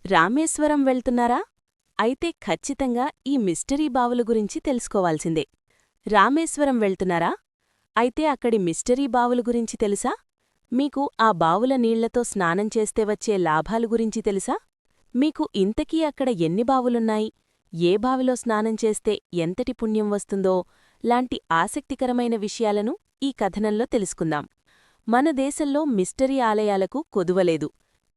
రామేశ్వరం వెళ్తున్నారా? అయితే ఖచ్చితంగా ఈ మిస్టరీ బావుల గురించి తెలుసుకోవాల్సిందే. రామేశ్వరం వెళ్తున్నారా? అయితే అక్కడి మిస్టరీ బావుల గురించి తెలుసా? మీకు ఆ బావుల నీళ్లతో స్నానం చేస్తే వచ్చే లాభాలు గురించి తెలుసా? మీకు ఇంతకీ అక్కడ ఎన్ని బావులున్నాయి, ఏ బావిలో స్నానం చేస్తే ఎంతటి పుణ్యం వస్తుందో లాంటి ఆసక్తికరమైన విషయాలను ఈ కథనంలో తెలుసుకుందాం. మన దేశంలో మిస్టరీ ఆలయాలకు కొదువలేదు.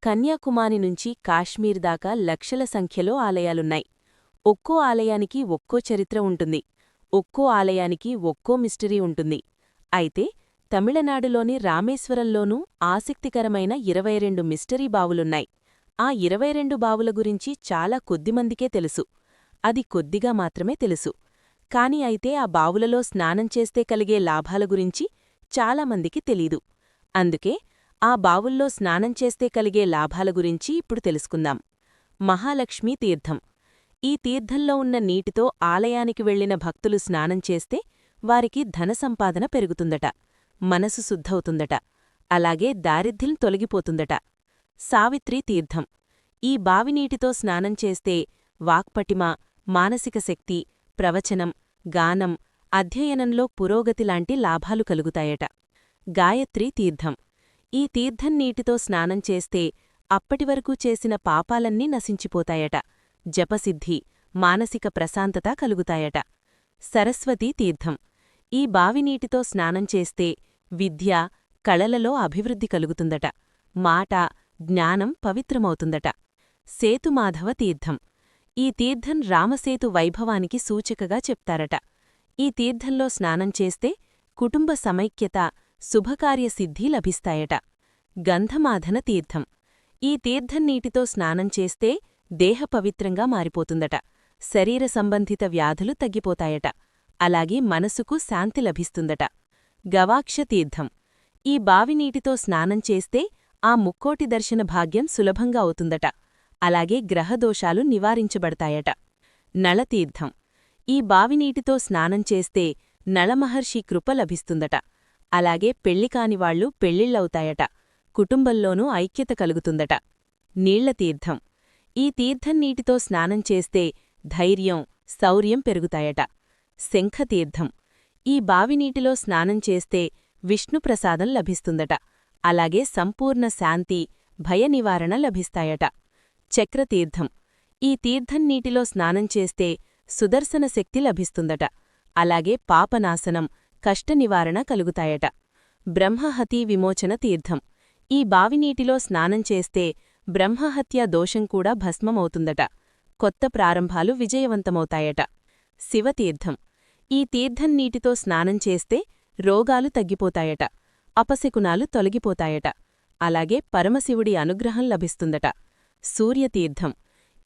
కన్యాకుమారి నుంచి కాశ్మీర్ దాకా లక్షల సంఖ్యలో ఆలయాలున్నాయి. ఒక్కో ఆలయానికి ఒక్కో చరిత్ర ఉంటుంది. ఒక్కో ఆలయానికి ఒక్కో మిస్టరీ ఉంటుంది. అయితే తమిళనాడులోని రామేశ్వరంలోనూ ఆసక్తికరమైన 22 మిస్టరీ బావులున్నాయి. ఆ 22 బావుల గురించి చాలా కొద్దిమందికే తెలుసు. అది కొద్దిగా మాత్రమే తెలుసు. కాని అయితే ఆ బావులలో స్నానం చేస్తే కలిగే లాభాల గురించి చాలామందికి తెలీదు. అందుకే ఆ బావుల్లో స్నానం చేస్తే కలిగే లాభాల గురించి ఇప్పుడు తెలుసుకుందాం. మహాలక్ష్మీ తీర్థం. ఈ తీర్థంలో ఉన్న నీటితో ఆలయానికి వెళ్లిన భక్తులు స్నానం చేస్తే వారికి ధనసంపాదన పెరుగుతుందట, మనసు శుద్ధవుతుందట, అలాగే దారిద్ర్యం తొలగిపోతుందట. సావిత్రీ తీర్థం. ఈ బావినీటితో స్నానం చేస్తే వాక్పటిమ, మానసిక శక్తి, ప్రవచనం, గానం, అధ్యయనంలో పురోగతిలాంటి లాభాలు కలుగుతాయట. గాయత్రీ తీర్థం. ఈ తీర్థం నీటితో స్నానం చేస్తే అప్పటివరకు చేసిన పాపాలన్నీ నశించిపోతాయట, జపసిద్ధి, మానసిక ప్రశాంతత కలుగుతాయట. సరస్వతీ తీర్థం. ఈ బావినీటితో స్నానం చేస్తే విద్య, కళలలో అభివృద్ధి కలుగుతుందట, మాట, జ్ఞానం పవిత్రమవుతుందట. సేతుమాధవ తీర్థం. ఈ తీర్థం రామసేతు వైభవానికి సూచికగా చెప్తారట. ఈ తీర్థంలో స్నానం చేస్తే కుటుంబ సమైక్యత, శుభకార్యసిద్ధి లభిస్తాయట. గంధమాధన తీర్థం. ఈ తీర్థం నీటితో స్నానం చేస్తే దేహ పవిత్రంగా మారిపోతుందట, శరీర సంబంధిత వ్యాధులు తగ్గిపోతాయట, అలాగే మనసుకు శాంతి లభిస్తుందట. గవాక్ష తీర్థం. ఈ బావినీటితో స్నానం చేస్తే ఆ ముక్కోటి దర్శన భాగ్యం సులభంగా అవుతుందట, అలాగే గ్రహదోషాలు నివారించబడతాయట. నళతీర్థం. ఈ బావినీటితో స్నానం చేస్తే నళమహర్షి కృప లభిస్తుందట, అలాగే పెళ్లికానివాళ్లు పెళ్లిళ్లవుతాయట, కుటుంబంలోనూ ఐక్యత కలుగుతుందట. నీళ్లతీర్థం. ఈ తీర్థం నీటితో స్నానం చేస్తే ధైర్యం, శౌర్యం పెరుగుతాయట. శంఖతీర్థం. ఈ బావినీటిలో స్నానం చేస్తే విష్ణుప్రసాదం లభిస్తుందట, అలాగే సంపూర్ణ శాంతి, భయనివారణ లభిస్తాయట. చక్రతీర్థం. ఈ తీర్థం నీటిలో స్నానం చేస్తే సుదర్శన శక్తి లభిస్తుందట, అలాగే పాపనాశనం, కష్టనివారణ కలుగుతాయట. బ్రహ్మహతీ విమోచన తీర్థం. ఈ బావినీటిలో స్నానం చేస్తే బ్రహ్మహత్యా దోషం కూడా భస్మమవుతుందట, కొత్త ప్రారంభాలు విజయవంతమవుతాయట. శివతీర్థం. ఈ తీర్థం నీటితో స్నానం చేస్తే రోగాలు తగ్గిపోతాయట, అపశకునాలు తొలగిపోతాయట, అలాగే పరమశివుడి అనుగ్రహం లభిస్తుందట. సూర్యతీర్థం.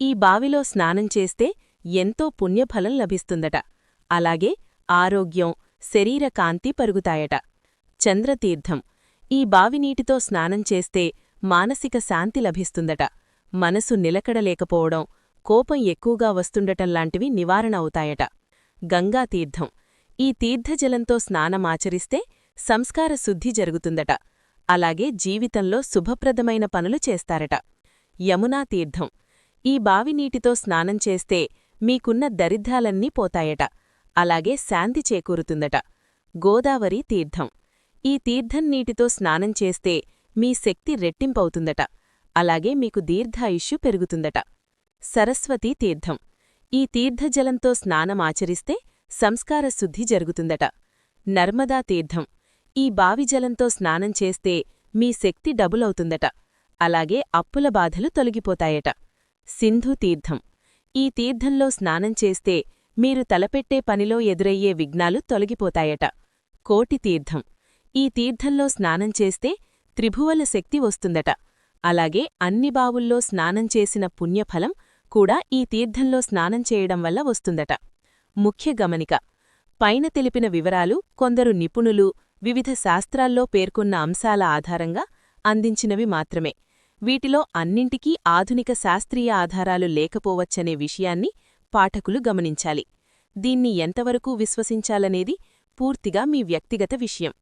ఈ బావిలో స్నానం చేస్తే ఎంతో పుణ్యఫలం లభిస్తుందట, అలాగే ఆరోగ్యం, శరీర కాంతి పరుగుతాయట. చంద్రతీర్థం. ఈ బావినీటితో స్నానం చేస్తే మానసిక శాంతి లభిస్తుందట, మనసు నిలకడలేకపోవడం, కోపం ఎక్కువగా వస్తుండటంలాంటివి నివారణ అవుతాయట. గంగాతీర్థం. ఈ తీర్థజలంతో స్నానమాచరిస్తే సంస్కార శుద్ధి జరుగుతుందట, అలాగే జీవితంలో శుభప్రదమైన పనులు చేస్తారట. యమునా తీర్థం. ఈ బావినీటితో స్నానం చేస్తే మీకున్న దరిద్రాలన్నీ పోతాయట, అలాగే శాంతి చేకూరుతుందట. గోదావరి తీర్థం. ఈ తీర్థం నీటితో స్నానం చేస్తే మీ శక్తి రెట్టింపవుతుందట, అలాగే మీకు దీర్ఘాయుష్యు పెరుగుతుందట. సరస్వతీ తీర్థం. ఈ తీర్థజలంతో స్నానమాచరిస్తే సంస్కార శుద్ధి జరుగుతుందట. నర్మదా తీర్థం. ఈ బావిజలంతో స్నానం చేస్తే మీ శక్తి డబులవుతుందట, అలాగే అప్పుల బాధలు తొలగిపోతాయట. సింధు తీర్థం. ఈ తీర్థంలో స్నానం చేస్తే మీరు తలపెట్టే పనిలో ఎదురయ్యే విఘ్నాలు తొలగిపోతాయట. కోటి తీర్థం. ఈ తీర్థంలో స్నానం చేస్తే త్రిభువన శక్తి వస్తుందట, అలాగే అన్ని బావుల్లో స్నానం చేసిన పుణ్యఫలం కూడా ఈ తీర్థంలో స్నానం చేయడం వల్ల వస్తుందట. ముఖ్య గమనిక: పైన తెలిపిన వివరాలు కొందరు నిపుణులు వివిధ శాస్త్రాల్లో పేర్కొన్న అంశాల ఆధారంగా అందించినవి మాత్రమే. వీటిలో అన్నింటికీ ఆధునిక శాస్త్రీయ ఆధారాలు లేకపోవచ్చనే విషయాన్ని పాఠకులు గమనించాలి. దీన్ని ఎంతవరకు విశ్వసించాలనేది పూర్తిగా మీ వ్యక్తిగత విషయం.